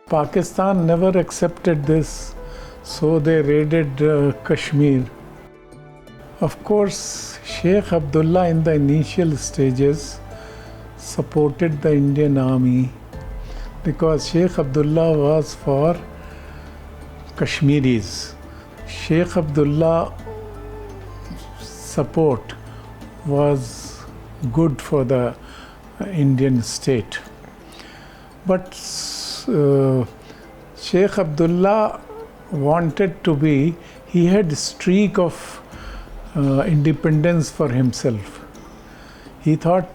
Pakistan never accepted this, so they raided Kashmir. Of course, Sheikh Abdullah in the initial stages supported the Indian army because Sheikh Abdullah was for Kashmiris. Sheikh Abdullah's support was good for the Indian state. But Sheikh Abdullah wanted to be, he had a streak of independence for himself. He thought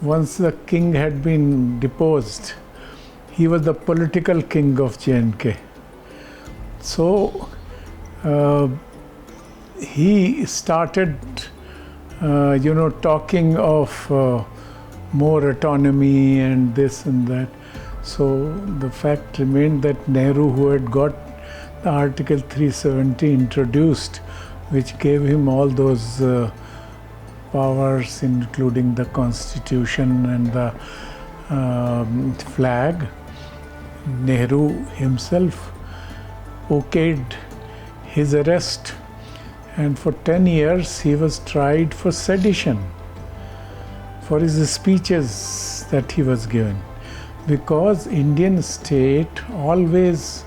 once the king had been deposed, he was the political king of J&K. So he started, talking of more autonomy and this and that. So the fact remained that Nehru, who had got the Article 370 introduced, which gave him all those powers, including the constitution and the flag, Nehru himself okayed his arrest, and for 10 years he was tried for sedition for his speeches that he was given, because Indian state always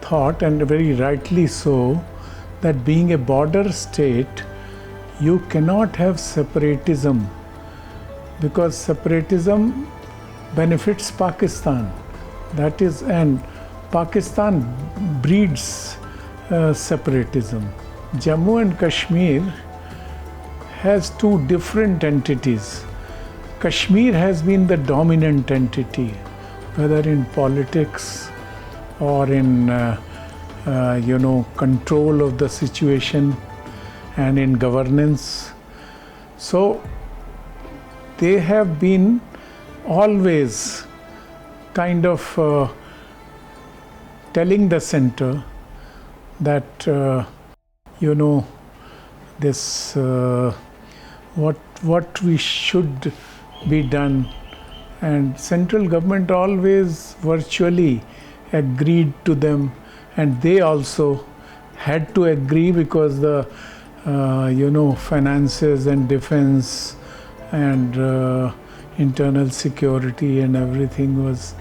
thought, and very rightly so, that being a border state, you cannot have separatism, because separatism benefits Pakistan. That is, and Pakistan breeds separatism. Jammu and Kashmir has two different entities. Kashmir has been the dominant entity, whether in politics or in control of the situation and in governance. So they have been always kind of telling the center that this what we should be done, and central government always virtually agreed to them, and they also had to agree because the finances and defense and internal security and everything was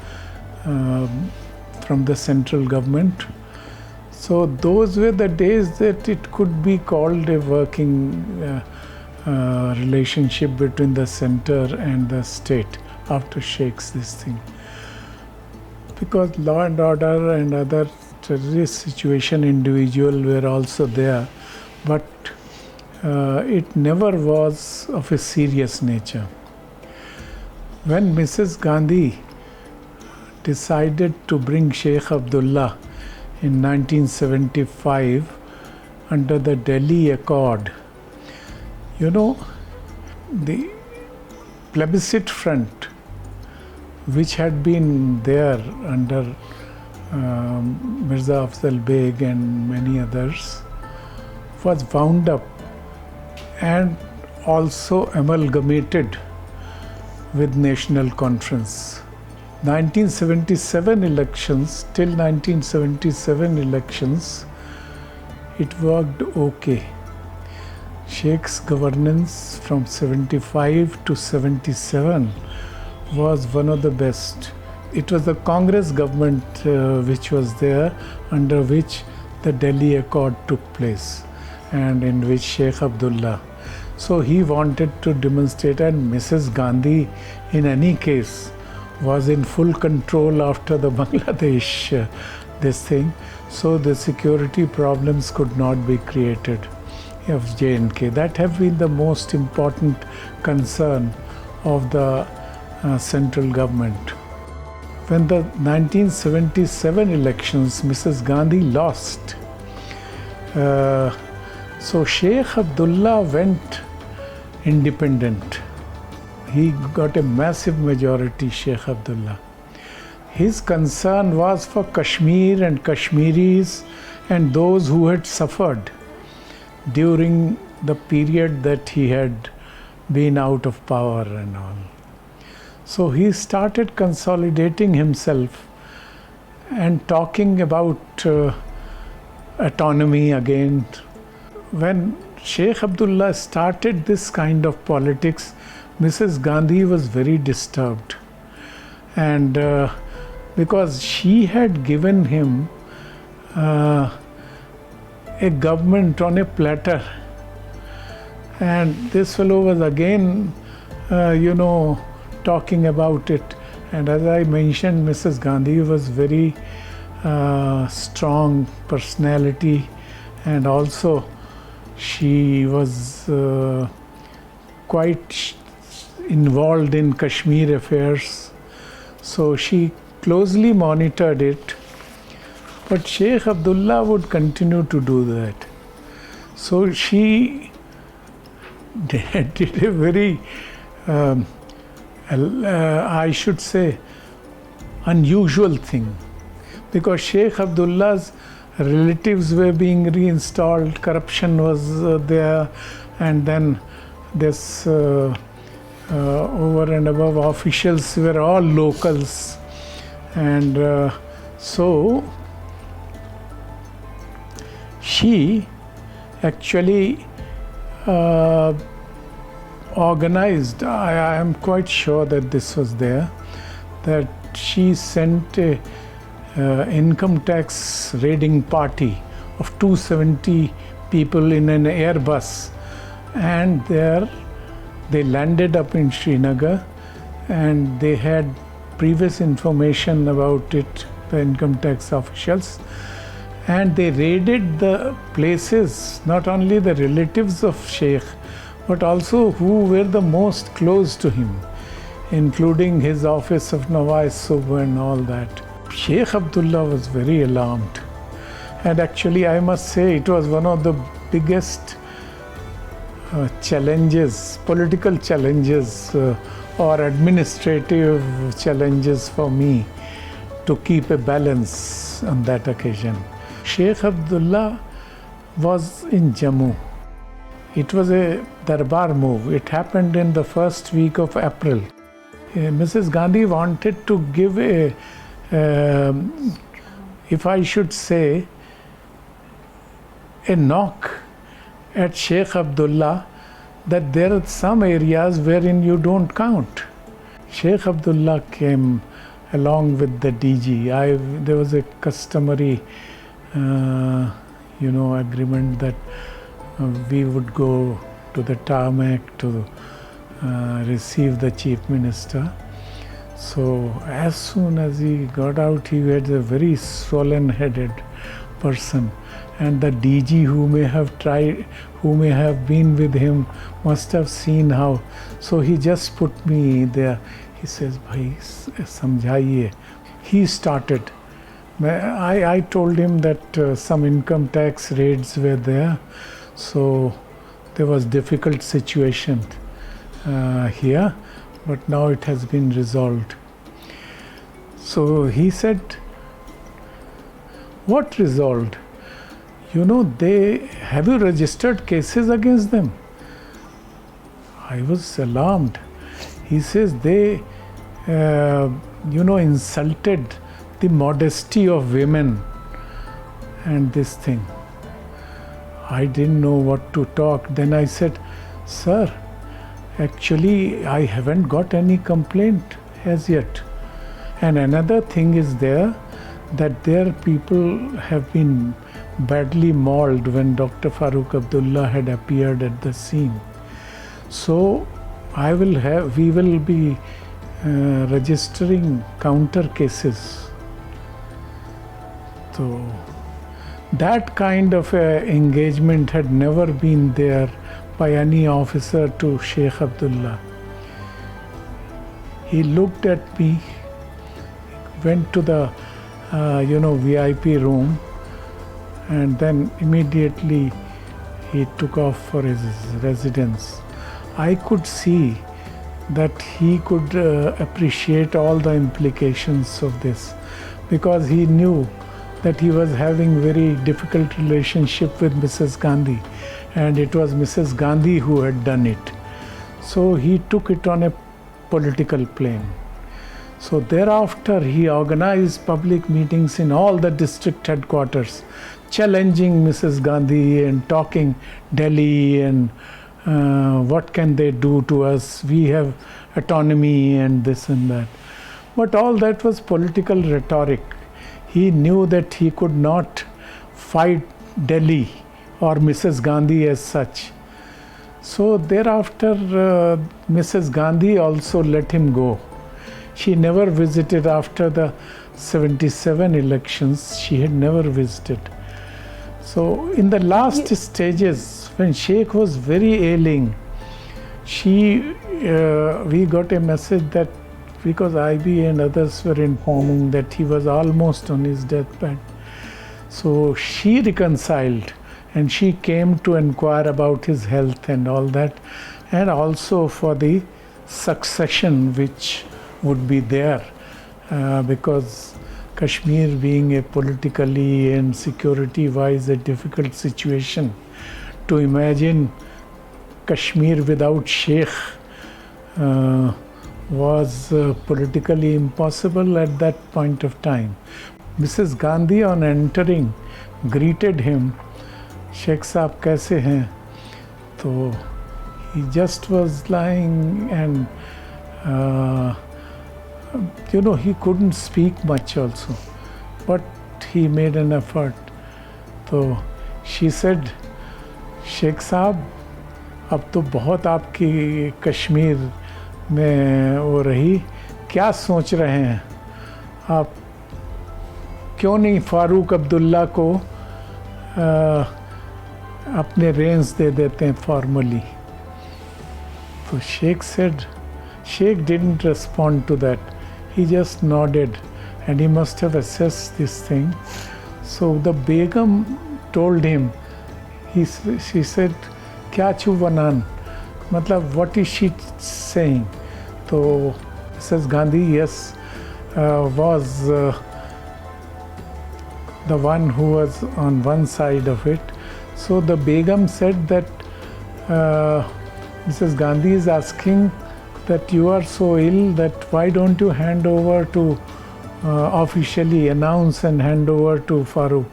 from the central government. So those were the days that it could be called a working relationship between the center and the state after Sheikh's this thing. Because law and order and other terrorist situation individual were also there, but it never was of a serious nature. When Mrs. Gandhi decided to bring Sheikh Abdullah in 1975 under the Delhi Accord, the plebiscite front, which had been there under Mirza Afzal Beg and many others, was wound up and also amalgamated with National Conference. 1977 elections, till 1977 elections, it worked okay. Sheikh's governance from 75 to 77 was one of the best. It was the Congress government which was there, under which the Delhi Accord took place and in which Sheikh Abdullah. So he wanted to demonstrate, and Mrs. Gandhi in any case was in full control after the Bangladesh this thing. So the security problems could not be created of J&K. That have been the most important concern of the central government. When the 1977 elections, Mrs. Gandhi lost. So Sheikh Abdullah went independent. He got a massive majority, Sheikh Abdullah. His concern was for Kashmir and Kashmiris and those who had suffered during the period that he had been out of power and all. So he started consolidating himself and talking about autonomy again. When Sheikh Abdullah started this kind of politics, Mrs. Gandhi was very disturbed. And because she had given him a government on a platter. And this fellow was again, talking about it. And as I mentioned, Mrs. Gandhi was very strong personality, and also she was quite involved in Kashmir affairs. So she closely monitored it. But Sheikh Abdullah would continue to do that. So she did a very, I should say, unusual thing. Because Sheikh Abdullah's relatives were being reinstalled, corruption was there, and then this over and above officials were all locals. And so she actually organized, I am quite sure that this was there, that she sent a income tax raiding party of 270 people in an Airbus, and there they landed up in Srinagar, and they had previous information about it, the income tax officials, and they raided the places, not only the relatives of Sheikh, but also who were the most close to him, including his office of Nawaz Subh and all that. Sheikh Abdullah was very alarmed, and actually I must say it was one of the biggest challenges, political challenges or administrative challenges for me to keep a balance on that occasion. Sheikh Abdullah was in Jammu. It was a Darbar move. It happened in the first week of April. Mrs. Gandhi wanted to give a, if I should say, a knock at Sheikh Abdullah that there are some areas wherein you don't count. Sheikh Abdullah came along with the DG. There was a customary, agreement that we would go to the tarmac to receive the Chief Minister. So as soon as he got out, he was a very swollen-headed person. And the DG who may have been with him must have seen how. So he just put me there. He says, "Bhai, samjhaiye." He started. I told him that some income tax raids were there. So there was difficult situation here, but now it has been resolved. So he said, "What resolved? Have you registered cases against them?" I was alarmed. He says they, insulted the modesty of women and this thing. I didn't know what to talk. Then I said, "Sir, actually I haven't got any complaint as yet. And another thing is there, that their people have been badly mauled when Dr. Farooq Abdullah had appeared at the scene. So we will be registering counter cases." So that kind of engagement had never been there by any officer to Sheikh Abdullah. He looked at me, went to the VIP room, and then immediately he took off for his residence. I could see that he could appreciate all the implications of this, because he knew that he was having very difficult relationship with Mrs. Gandhi, and it was Mrs. Gandhi who had done it. So he took it on a political plane. So thereafter he organized public meetings in all the district headquarters, challenging Mrs. Gandhi and talking Delhi and what can they do to us, we have autonomy and this and that. But all that was political rhetoric. He knew that he could not fight Delhi or Mrs. Gandhi as such. So thereafter Mrs. Gandhi also let him go. She never visited after the 77 elections. She had never visited. So in the last stages, when Sheikh was very ailing, we got a message that, because IB and others were informing that he was almost on his deathbed. So she reconciled and she came to inquire about his health and all that, and also for the succession which would be there, because Kashmir being a politically and security-wise a difficult situation. To imagine Kashmir without Sheikh was politically impossible at that point of time. Mrs. Gandhi, on entering, greeted him, "Sheikh Saab kaise hain?" So he just was lying and he couldn't speak much also, but he made an effort. So she said, "Sheikh Saab, अब तो बहुत आपकी कश्मीर में वो रही, क्या सोच रहे हैं आप, क्यों नहीं फारूक अब्दुल्ला को अपने रेंज दे देते हैं formally?" So Sheikh didn't respond to that. He just nodded and he must have assessed this thing. So the Begum told him, she said, "Kya chuvanan?" Matlab, what is she saying? So Mrs. Gandhi, yes, was the one who was on one side of it. So the Begum said that Mrs. Gandhi is asking that you are so ill that why don't you hand over to officially announce and hand over to Farooq.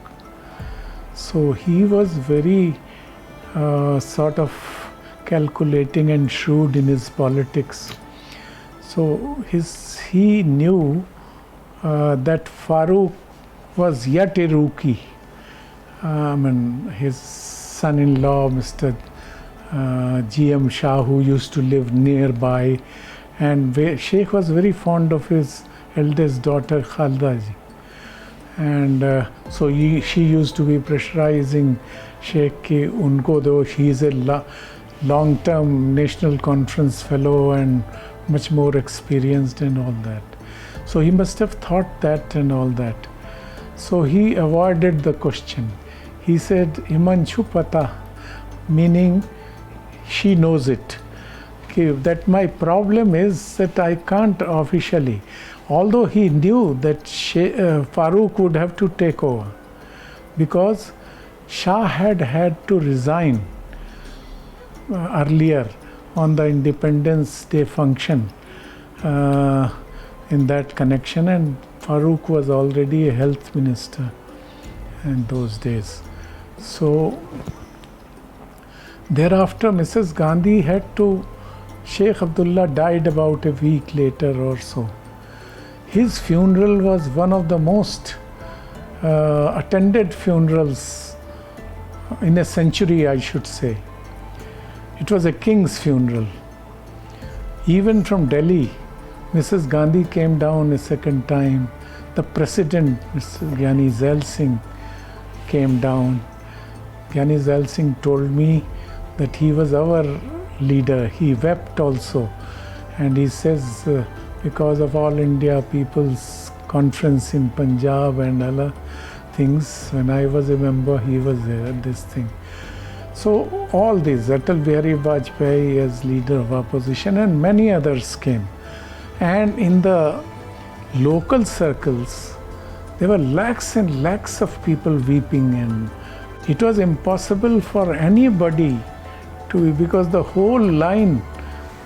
So he was very sort of calculating and shrewd in his politics. So he knew that Farooq was yet a rookie. His son-in-law, Mr. G.M. Shah, who used to live nearby, and Sheikh was very fond of his eldest daughter Khalda ji, and so she used to be pressurizing Sheikh ki unko do, he is a long-term National Conference fellow and much more experienced and all that. So he must have thought that and all that. So he avoided the question. He said, "Imanchu pata," meaning she knows it. Okay, that my problem is that I can't officially, although he knew that Farooq would have to take over, because Shah had to resign earlier on the Independence Day function in that connection, and Farooq was already a health minister in those days. So thereafter Mrs. Gandhi had to, Sheikh Abdullah died about a week later or so. His funeral was one of the most attended funerals in a century, I should say. It was a king's funeral. Even from Delhi, Mrs. Gandhi came down a second time. The president, Mr. Gyani Zail Singh, came down. Gyani Zail Singh told me that he was our leader. He wept also. And he says, because of All India People's Conference in Punjab and other things, when I was a member, he was there at this thing. So all these, Atal Bihari Vajpayee as leader of opposition, and many others came. And in the local circles, there were lakhs and lakhs of people weeping, and it was impossible for anybody to, because the whole line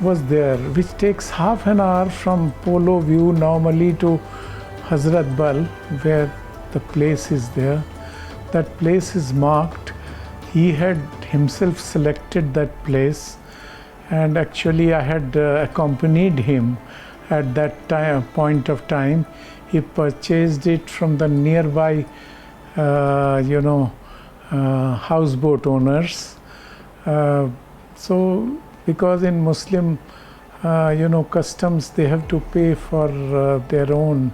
was there, which takes half an hour from Polo View normally to Hazrat Bal, where the place is there. That place is marked. He had himself selected that place, and actually I had accompanied him at that point of time. He purchased it from the nearby houseboat owners. So because in Muslim customs, they have to pay for their own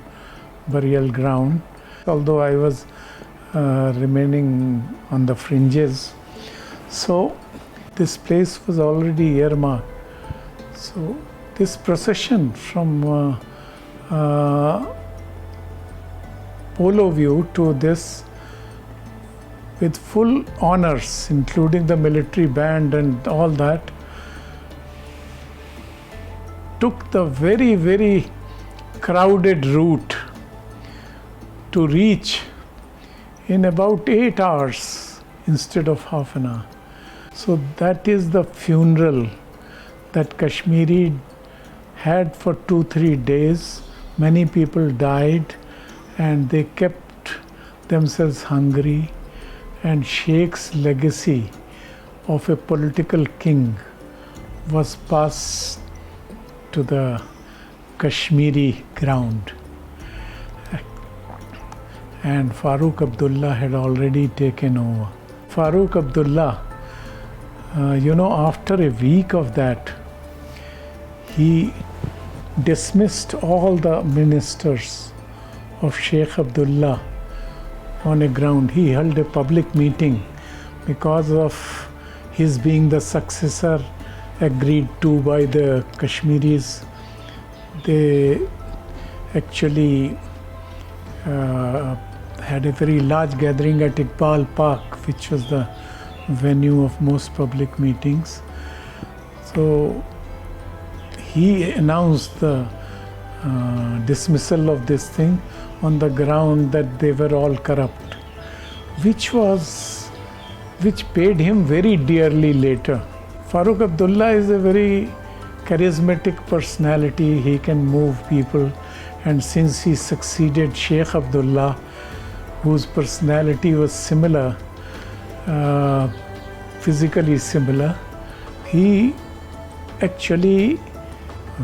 burial ground. Although I was remaining on the fringes, so this place was already earmarked. So this procession from Polo View to this, with full honors, including the military band and all that, took the very, very crowded route to reach in about 8 hours instead of half an hour. So that is the funeral that Kashmiri had for 2-3 days. Many people died and they kept themselves hungry, and Sheikh's legacy of a political king was passed to the Kashmiri ground. And Farooq Abdullah had already taken over. Farooq Abdullah, after a week of that, he dismissed all the ministers of Sheikh Abdullah on a ground. He held a public meeting because of his being the successor agreed to by the Kashmiris. They actually had a very large gathering at Iqbal Park, which was the venue of most public meetings. So he announced the dismissal of this thing on the ground that they were all corrupt, which paid him very dearly later. Farooq Abdullah is a very charismatic personality. He can move people, and since he succeeded Sheikh Abdullah, whose personality was similar, physically similar, he actually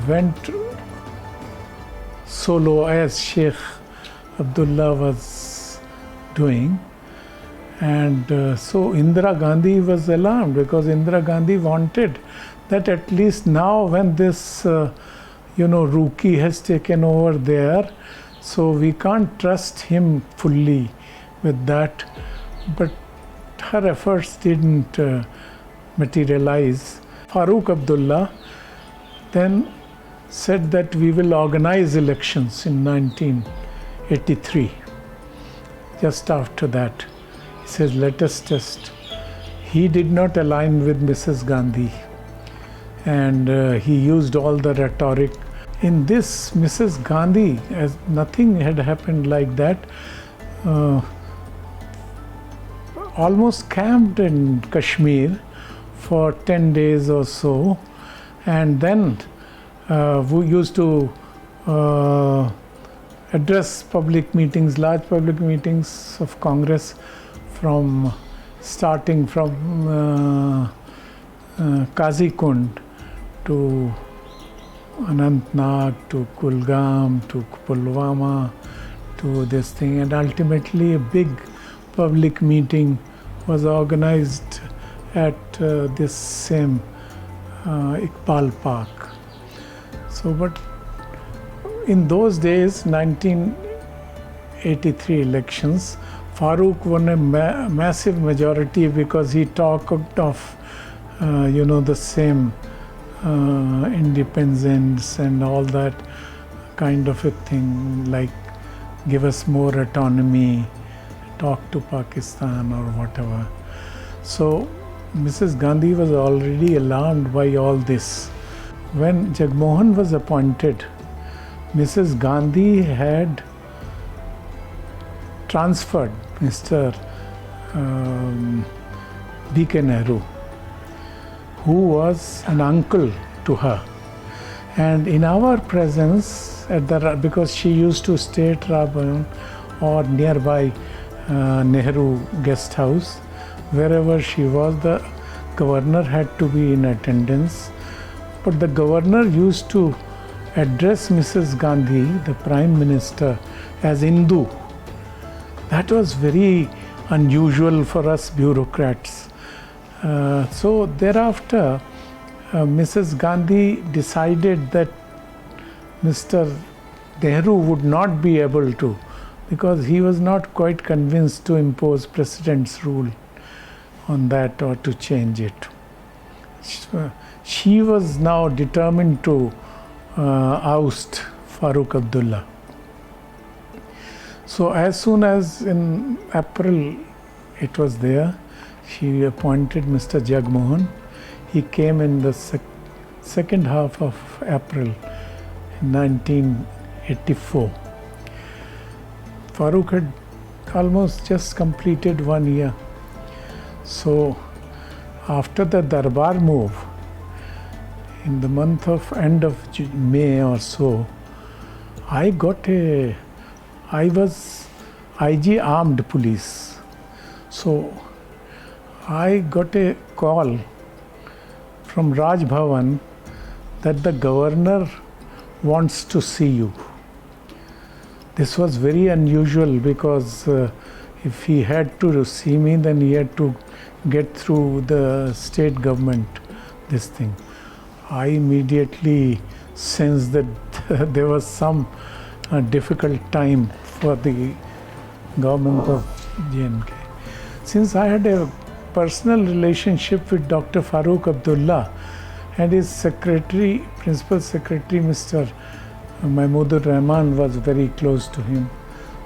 went solo as Sheikh Abdullah was doing. And so Indira Gandhi was alarmed, because Indira Gandhi wanted that at least now when this rookie has taken over there, so we can't trust him fully with that. But her efforts didn't materialize. Farooq Abdullah then said that we will organize elections in 1983. Just after that, he says, let us test. He did not align with Mrs. Gandhi, and he used all the rhetoric. In this, Mrs. Gandhi, as nothing had happened like that, almost camped in Kashmir for 10 days or so, and then we used to address public meetings, large public meetings of Congress, starting from Kazikund to Anantnag to Kulgam to Pulwama to this thing, and ultimately a big public meeting was organized at this same Iqbal Park. So, but in those days, 1983 elections, Farooq won a massive majority because he talked of, the same independence and all that kind of a thing, like give us more autonomy, talk to Pakistan or whatever. So Mrs. Gandhi was already alarmed by all this. When Jagmohan was appointed, Mrs. Gandhi had transferred Mr. B.K. Nehru, who was an uncle to her. And in our presence, because she used to stay at Rabun or nearby Nehru guest house, wherever she was, the governor had to be in attendance. But the governor used to address Mrs. Gandhi, the Prime Minister, as Hindu. That was very unusual for us bureaucrats. So thereafter, Mrs. Gandhi decided that Mr. Nehru would not be able to, because he was not quite convinced to impose President's rule on that or to change it. She was now determined to oust Farooq Abdullah. So as soon as in April it was there, she appointed Mr. Jagmohan. He came in the second half of April 1984. Farooq had almost just completed 1 year. So after the Darbar move, in the month of end of May or so, I was IG Armed Police. So I got a call from Raj Bhavan that the governor wants to see you. This was very unusual because if he had to see me, then he had to get through the state government, this thing. I immediately sensed that there was some difficult time for the government of J&K. Since I had a personal relationship with Dr. Farooq Abdullah and his secretary, principal secretary, Mr. Mahmoodur Rahman was very close to him.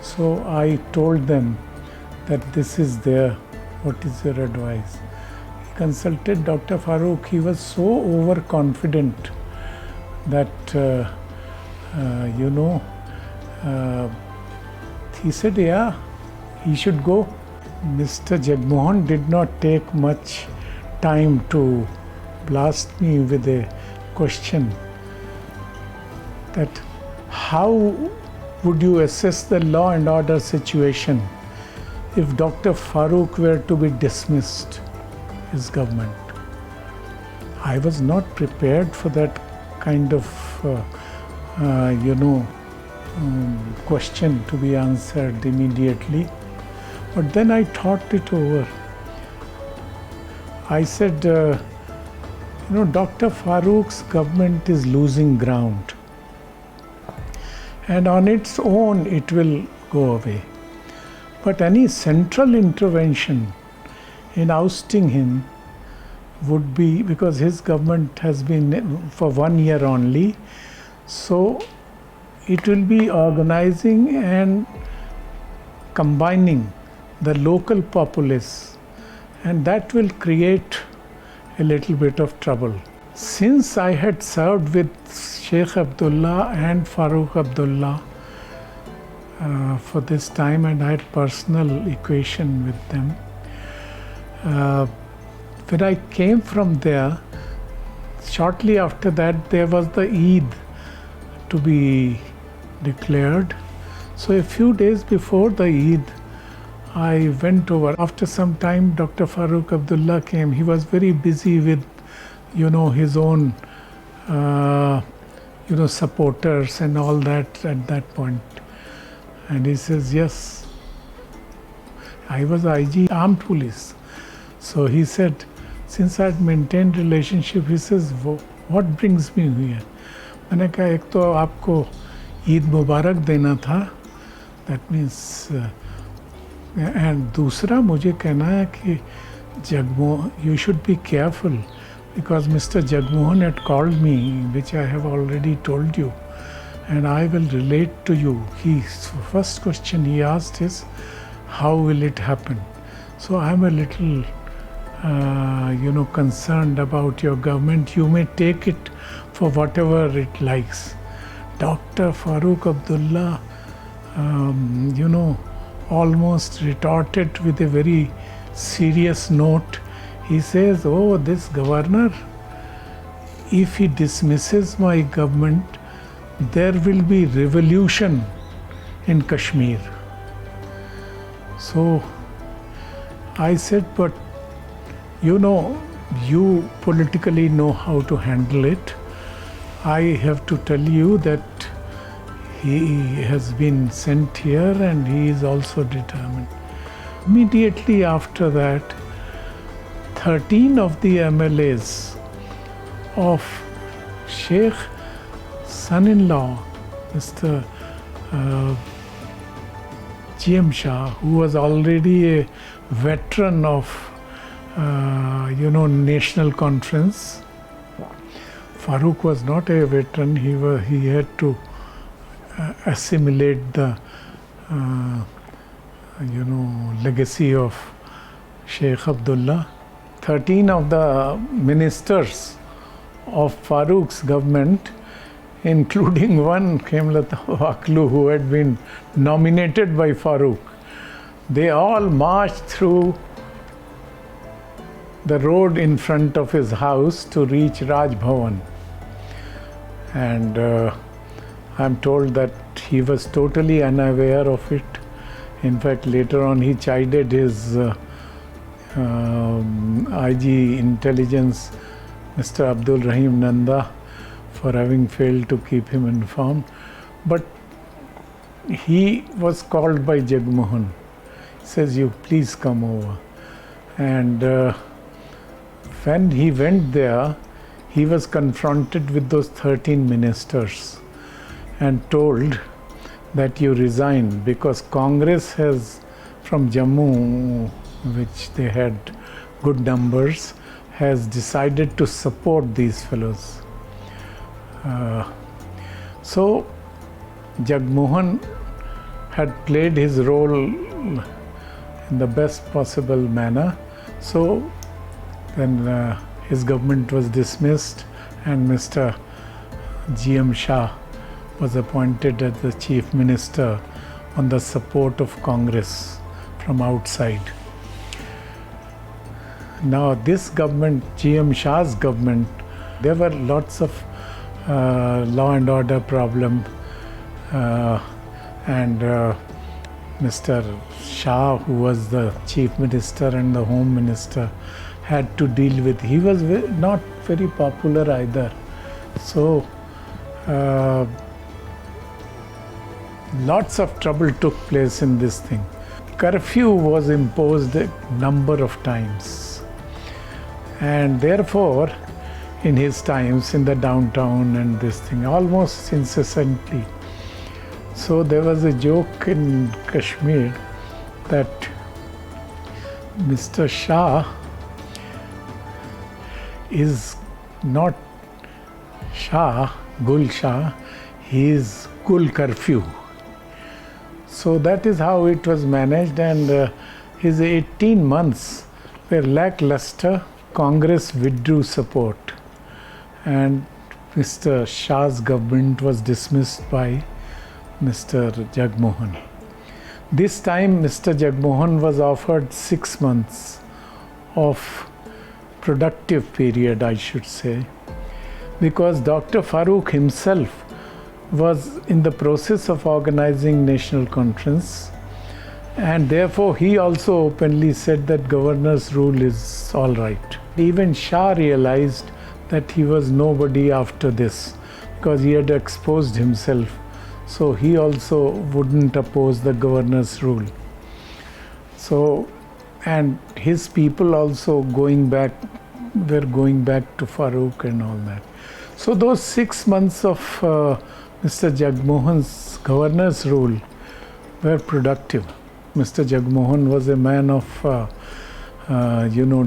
So I told them that this is there, what is your advice? He consulted Dr. Farooq. He was so overconfident that, he said, yeah, he should go. Mr. Jagmohan did not take much time to blast me with a question that how would you assess the law and order situation if Dr. Farooq were to be dismissed, his government? I was not prepared for that kind of, question to be answered immediately. But then I thought it over. I said, Dr. Farooq's government is losing ground. And on its own, it will go away. But any central intervention in ousting him would be, because his government has been for 1 year only, so it will be organizing and combining the local populace, and that will create a little bit of trouble. Since I had served with Sheikh Abdullah and Farooq Abdullah for this time, and I had personal equation with them, when I came from there, shortly after that there was the Eid to be declared. So a few days before the Eid, I went over. After some time, Dr. Farooq Abdullah came. He was very busy with, his own, supporters and all that at that point. And he says, yes, I was IG Armed Police. So he said, since I had maintained relationship, he says, what brings me here? मैंने कहा एक तो आपको ईद मुबारक देना था, that means, and दूसरा मुझे कहना है कि you should be careful, because Mr. Jagmohan had called me, which I have already told you, and I will relate to you. His first question he asked is, how will it happen? So I am a little, concerned about your government. You may take it for whatever it likes. Dr. Farooq Abdullah, almost retorted with a very serious note. He says, oh, this governor, if he dismisses my government, there will be revolution in Kashmir. So I said, but you politically know how to handle it. I have to tell you that he has been sent here and he is also determined. Immediately after that, 13 of the MLAs of Sheikh son-in-law, Mr. GM Shah, who was already a veteran of National Conference. Farooq was not a veteran. He had to assimilate the legacy of Sheikh Abdullah. 13 of the ministers of Farooq's government, including one Khemlata Waklu, who had been nominated by Farooq, they all marched through the road in front of his house to reach Raj Bhavan. And I'm told that he was totally unaware of it. In fact, later on he chided his IG Intelligence, Mr. Abdul Rahim Nanda, for having failed to keep him informed. But he was called by Jagmohan. He says, "You please come over." And when he went there, he was confronted with those 13 ministers and told that you resign, because Congress has, from Jammu, which they had good numbers, has decided to support these fellows. So Jagmohan had played his role in the best possible manner. So then his government was dismissed and Mr. GM Shah was appointed as the chief minister on the support of Congress from outside. Now this government, GM Shah's government, there were lots of law and order problem, and Mr. Shah, who was the chief minister and the home minister, had to deal with. He was not very popular either. So lots of trouble took place in this thing. Curfew was imposed a number of times, and therefore in his times in the downtown and this thing, almost incessantly. So there was a joke in Kashmir that Mr. Shah is not Shah, Gul Shah, he is Gul Curfew. So that is how it was managed, and his 18 months were lackluster. Congress withdrew support and Mr. Shah's government was dismissed by Mr. Jagmohan. This time Mr. Jagmohan was offered 6 months of productive period, I should say, because Dr. Farooq himself was in the process of organizing national conference, and therefore he also openly said that governor's rule is all right. Even Shah realized that he was nobody after this because he had exposed himself. So he also wouldn't oppose the governor's rule. So, and his people also were going back to Farooq and all that. So those 6 months of Mr. Jagmohan's governor's rule were productive. Mr. Jagmohan was a man of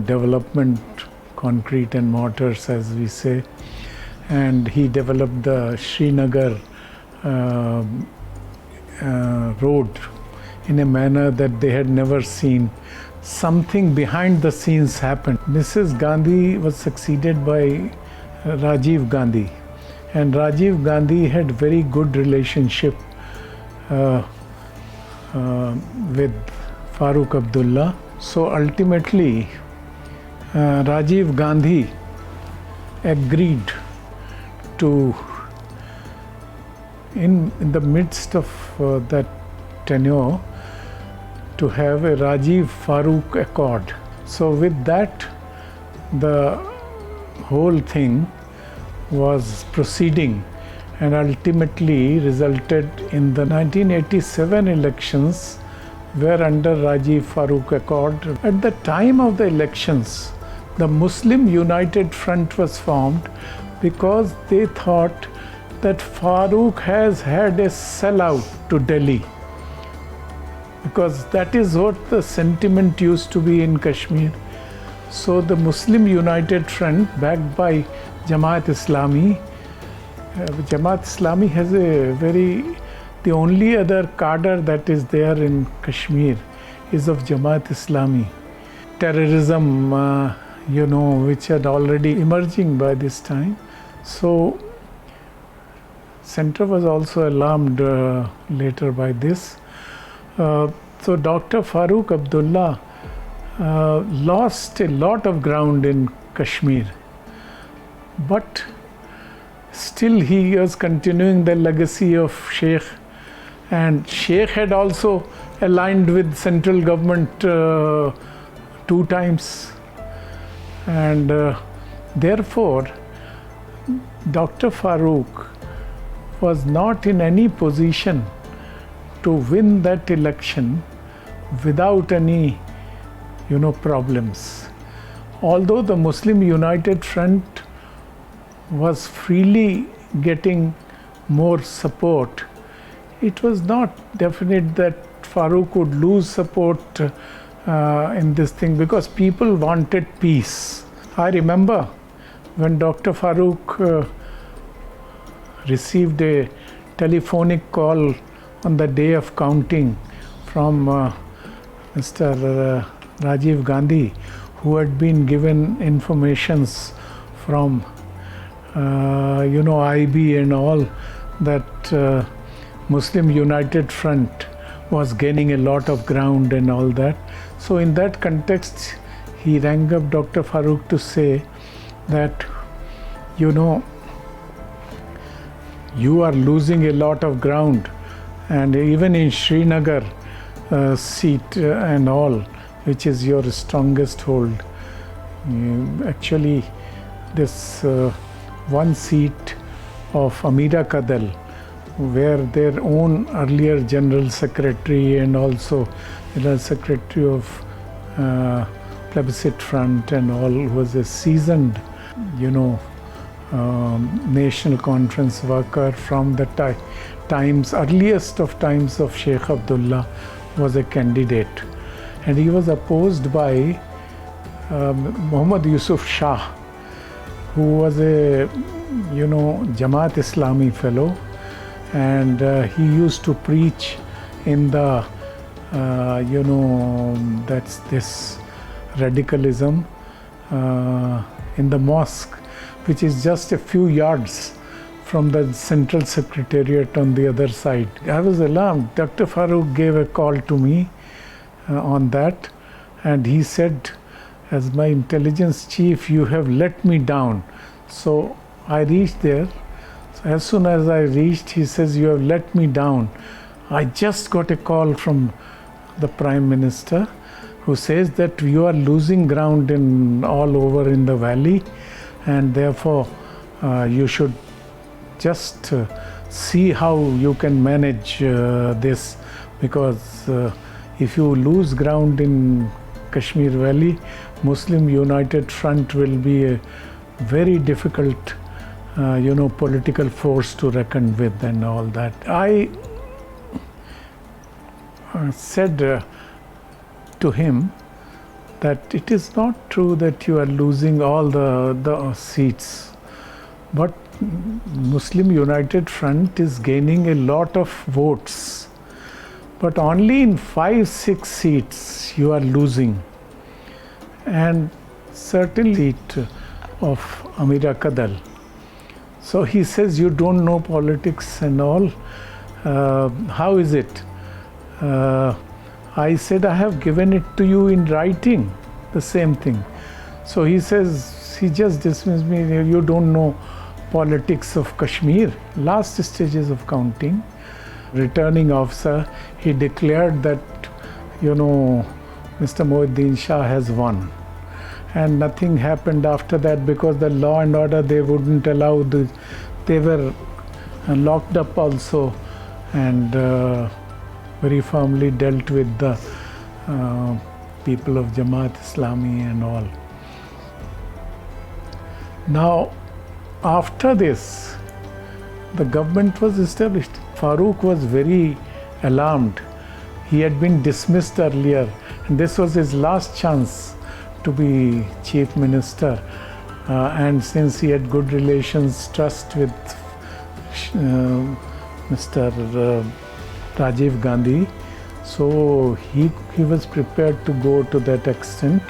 development, concrete and mortars, as we say, and he developed the Srinagar road in a manner that they had never seen. Something behind the scenes happened. Mrs. Gandhi was succeeded by Rajiv Gandhi, and Rajiv Gandhi had very good relationship with Farooq Abdullah. So ultimately Rajiv Gandhi agreed to, in the midst of that tenure, to have a Rajiv Farooq Accord. So with that, the whole thing was proceeding and ultimately resulted in the 1987 elections were under Rajiv Farooq Accord. At the time of the elections, the Muslim United Front was formed because they thought that Farooq has had a sellout to Delhi, because that is what the sentiment used to be in Kashmir. So the Muslim United Front, backed by Jamaat Islami, Jamaat Islami has the only other cadre that is there in Kashmir is of Jamaat Islami. Terrorism, which had already emerging by this time. So Center was also alarmed later by this. So Dr. Farooq Abdullah lost a lot of ground in Kashmir, but still he was continuing the legacy of Sheikh, and Sheikh had also aligned with central government 2 times, and therefore Dr. Farooq was not in any position to win that election without any problems. Although the Muslim United Front was freely getting more support, it was not definite that Farooq would lose support in this thing, because people wanted peace. I remember when Dr. Farooq received a telephonic call on the day of counting from Mr. Rajiv Gandhi, who had been given informations from IB and all, that Muslim United Front was gaining a lot of ground and all that. So in that context, he rang up Dr. Farooq to say that, you are losing a lot of ground, and even in Srinagar seat and all, which is your strongest hold, actually this one seat of Amira Kadal, where their own earlier General Secretary and also General Secretary of Plebiscite Front and all was a seasoned, National Conference worker from the earliest of times of Sheikh Abdullah, was a candidate. And he was opposed by Muhammad Yusuf Shah, who was a, Jamaat Islami fellow, and he used to preach in the, that's this radicalism in the mosque, which is just a few yards from the Central Secretariat on the other side. I was alarmed. Dr. Farooq gave a call to me on that, and he said, as my intelligence chief, you have let me down. So I reached there. So as soon as I reached, he says, you have let me down. I just got a call from the Prime Minister, who says that you are losing ground all over in the valley, and therefore you should just see how you can manage this, because if you lose ground in Kashmir Valley, Muslim United Front will be a very difficult political force to reckon with and all that. I said to him that it is not true that you are losing all the seats, but Muslim United Front is gaining a lot of votes, but only in 5-6 seats you are losing, and certain seat of Amira Kadal. So he says, you don't know politics and all. How is it? I said, I have given it to you in writing, the same thing. So he says, he just dismissed me, you don't know politics of Kashmir, last stages of counting, returning officer, he declared that, Mr. Mohiuddin Shah has won. And nothing happened after that because the law and order, they wouldn't allow, they were locked up also, and very firmly dealt with the people of Jamaat Islami and all. Now, after this, the government was established. Farooq was very alarmed. He had been dismissed earlier, and this was his last chance to be chief minister. And since he had good relations, trust with Mr. Rajiv Gandhi, so he was prepared to go to that extent,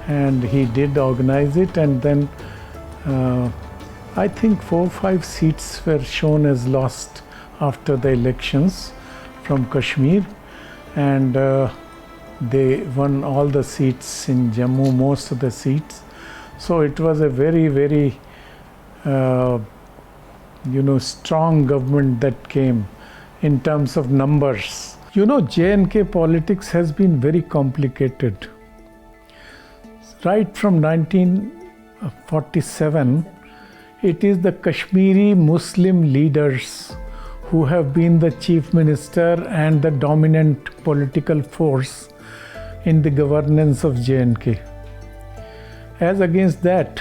and he did organize it. And then I think 4 or 5 seats were shown as lost after the elections from Kashmir, and they won all the seats in Jammu, most of the seats. So it was a very, very strong government that came in terms of numbers. J&K politics has been very complicated. Right from 1947, it is the Kashmiri Muslim leaders who have been the chief minister and the dominant political force in the governance of J&K. As against that,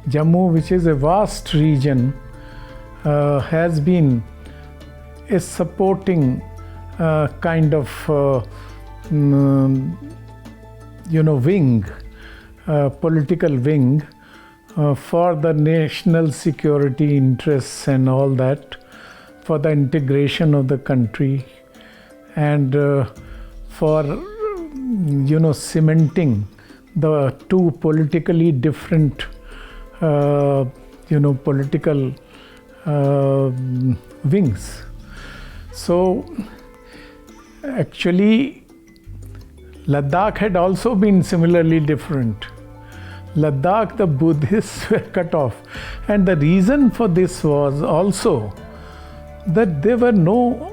Jammu, which is a vast region, has been a supporting kind of wing, political wing for the national security interests and all that, for the integration of the country, and for cementing the two politically different political wings. So actually Ladakh had also been similarly different. Ladakh, the Buddhists were cut off, and the reason for this was also that there were no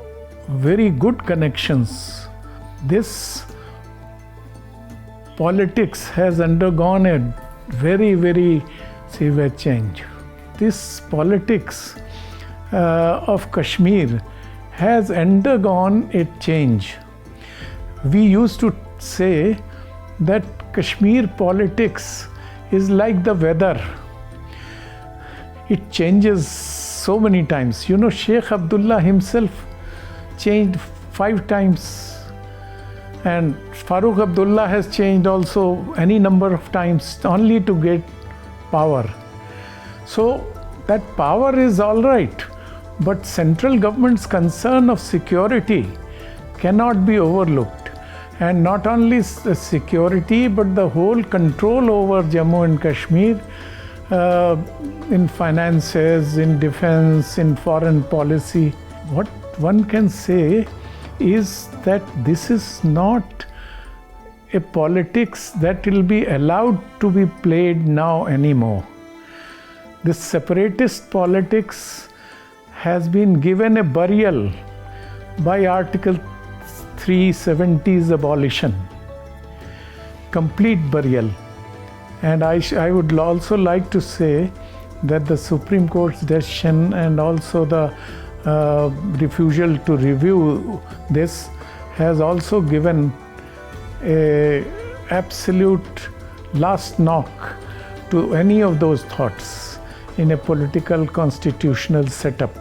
very good connections. This politics has undergone a very, very severe change. This politics of Kashmir has undergone a change. We used to say that Kashmir politics is like the weather. It changes so many times. Sheikh Abdullah himself changed 5 times. And Farooq Abdullah has changed also any number of times only to get power. So that power is all right, but central government's concern of security cannot be overlooked. And not only the security, but the whole control over Jammu and Kashmir in finances, in defense, in foreign policy. What one can say is that this is not a politics that will be allowed to be played now anymore. This separatist politics has been given a burial by Article 370's abolition, complete burial. And I would also like to say that the Supreme Court's decision and also the refusal to review this has also given a absolute last knock to any of those thoughts in a political constitutional setup.